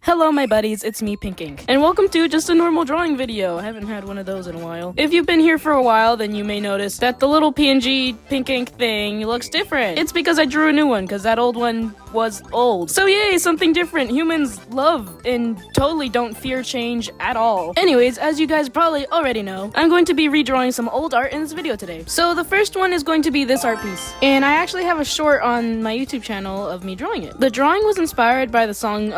Hello my buddies, it's me Pinkink, and welcome to just a normal drawing video. I haven't had one of those in a while. If you've been here for a while, then you may notice that the little PNG Pinkink thing looks different. It's because I drew a new one, because that old one was old. So yay, something different. Humans love and totally don't fear change at all. Anyways, as you guys probably already know, I'm going to be redrawing some old art in this video today. So the first one is going to be this art piece, and I actually have a short on my YouTube channel of me drawing it. The drawing was inspired by the song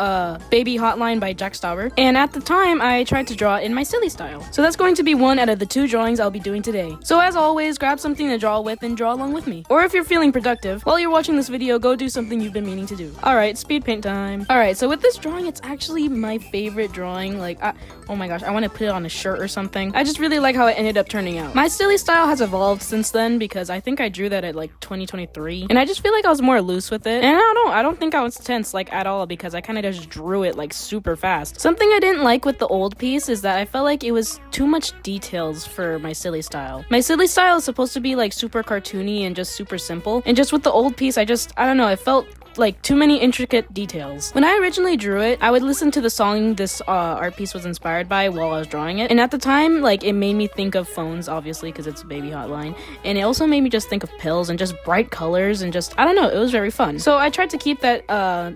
Baby Hotline by Jack Stauber, and at the time I tried to draw it in my silly style. So that's going to be one out of the two drawings I'll be doing today. So as always, grab something to draw with and draw along with me. Or if you're feeling productive, while you're watching this video, go do something you've been meaning to do. Alright, speed paint time. Alright, so with this drawing, it's actually my favorite drawing. Oh my gosh, I want to put it on a shirt or something. I just really like how it ended up turning out. My silly style has evolved since then because I think I drew that at like 2023, and I just feel like I was more loose with it. And I don't know, I don't think I was tense like at all because I kind of just drew it like super fast. Something I didn't like with the old piece is that I felt like it was too much details for my silly style. My silly style is supposed to be like super cartoony and just super simple, and just with the old piece I don't know, I felt like too many intricate details. When I originally drew it, I would listen to the song this art piece was inspired by while I was drawing it, and at the time, like, it made me think of phones, obviously, because it's a baby hotline, and it also made me just think of pills and just bright colors and just, I don't know, it was very fun. So I tried to keep that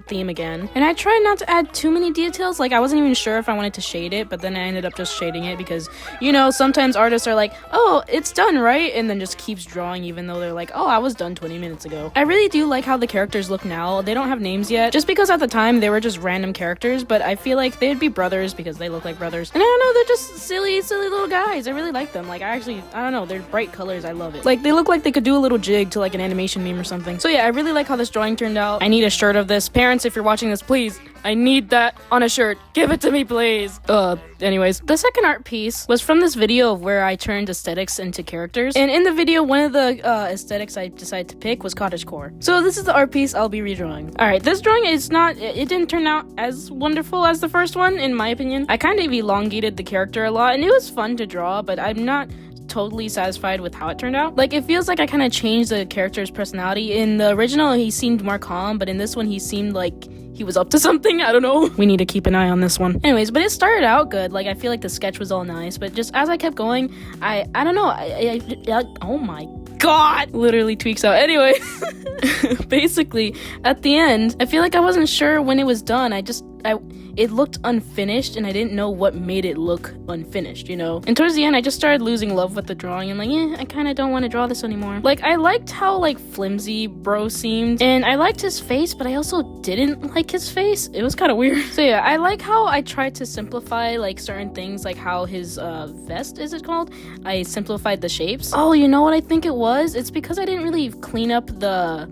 theme again, and I tried not to add too many details. Like, I wasn't even sure if I wanted to shade it, but then I ended up just shading it because, you know, sometimes artists are like, oh, it's done, right? And then just keeps drawing even though they're like, oh, I was done 20 minutes ago. I really do like how the characters look now. They don't have names yet, just because at the time they were just random characters, but I feel like they'd be brothers because they look like brothers. And I don't know, they're just silly little guys. I really like them. Like, I don't know, they're bright colors. I love it. Like, they look like they could do a little jig to like an animation meme or something. So yeah, I really like how this drawing turned out. I need a shirt of this. Parents, if you're watching this, please, I need that on a shirt. Give it to me, please. Anyways, the second art piece was from this video of where I turned aesthetics into characters. And in the video, one of the aesthetics I decided to pick was cottagecore. So this is the art piece I'll be redrawing. Alright, this drawing is it didn't turn out as wonderful as the first one, in my opinion. I kind of elongated the character a lot, and it was fun to draw, but I'm not totally satisfied with how it turned out. Like, it feels like I kind of changed the character's personality. In the original, he seemed more calm, but in this one, he seemed like he was up to something. I don't know. We need to keep an eye on this one. Anyways, but it started out good. Like, I feel like the sketch was all nice, but just as I kept going, I don't know. Oh my god, literally tweaks out. Anyway, basically, at the end, I feel like I wasn't sure when it was done. It looked unfinished, and I didn't know what made it look unfinished, you know? And towards the end, I just started losing love with the drawing, and like, I kind of don't want to draw this anymore. Like, I liked how, like, flimsy bro seemed, and I liked his face, but I also didn't like his face. It was kind of weird. So yeah, I like how I tried to simplify, like, certain things, like how his vest, is it called? I simplified the shapes. Oh, you know what I think it was? It's because I didn't really clean up the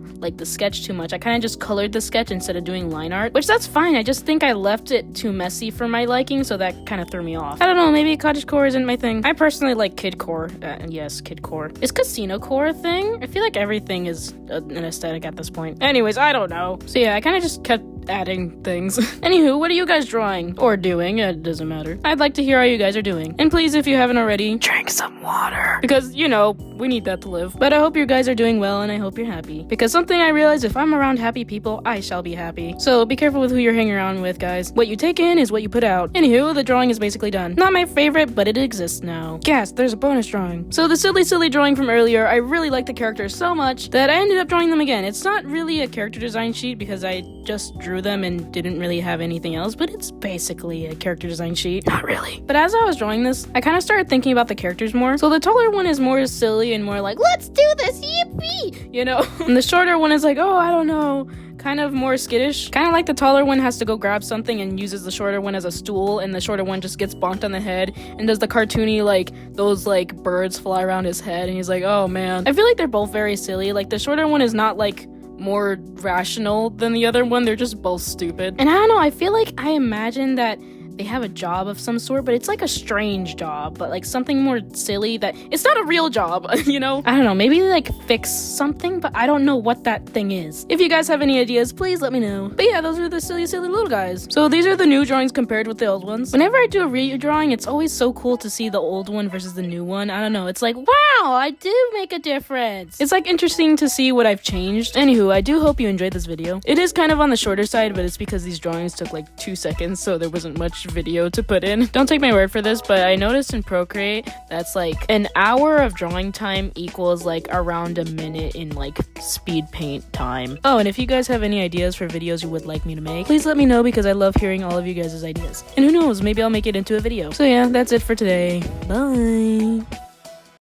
sketch too much. I kind of just colored the sketch instead of doing line art, which that's fine. I just think I left it too messy for my liking, so that kind of threw me off. I don't know, maybe cottagecore isn't my thing. I personally like kidcore. Yes, kidcore. Is casino core a thing? I feel like everything is an aesthetic at this point. Anyways, I don't know. So yeah, I kind of just kept adding things. Anywho, what are you guys drawing? Or doing? It doesn't matter. I'd like to hear how you guys are doing. And please, if you haven't already, drink some water. Because, you know, we need that to live. But I hope you guys are doing well, and I hope you're happy. Because something I realize, if I'm around happy people, I shall be happy. So be careful with who you're hanging around with, guys. What you take in is what you put out. Anywho, the drawing is basically done. Not my favorite, but it exists now. Yes, there's a bonus drawing. So the silly drawing from earlier, I really liked the characters so much that I ended up drawing them again. It's not really a character design sheet because I just drew them and didn't really have anything else, but it's basically a character design sheet. Not really. But as I was drawing this, I kind of started thinking about the characters more. So the taller one is more silly and more like, let's do this, yippee, you know? And the shorter one is like, oh, I don't know, kind of more skittish. Kind of like the taller one has to go grab something and uses the shorter one as a stool, and the shorter one just gets bonked on the head and does the cartoony, like, those, like, birds fly around his head, and he's like, oh man. I feel like they're both very silly. Like, the shorter one is not, like, more rational than the other one. They're just both stupid. And I don't know, I feel like I imagine that they have a job of some sort, but it's like a strange job, but like something more silly that it's not a real job, you know? I don't know, maybe they like fix something, but I don't know what that thing is. If you guys have any ideas, please let me know. But yeah, those are the silly little guys. So these are the new drawings compared with the old ones. Whenever I do a redrawing, it's always so cool to see the old one versus the new one. I don't know, it's like, wow, I do make a difference. It's like interesting to see what I've changed. Anywho, I do hope you enjoyed this video. It is kind of on the shorter side, but it's because these drawings took like 2 seconds, so there wasn't much video to put in. Don't take my word for this, but I noticed in Procreate that's like an hour of drawing time equals like around a minute in like speed paint time. Oh, and if you guys have any ideas for videos you would like me to make, please let me know because I love hearing all of you guys' ideas. And who knows, maybe I'll make it into a video. So yeah, that's it for today. Bye!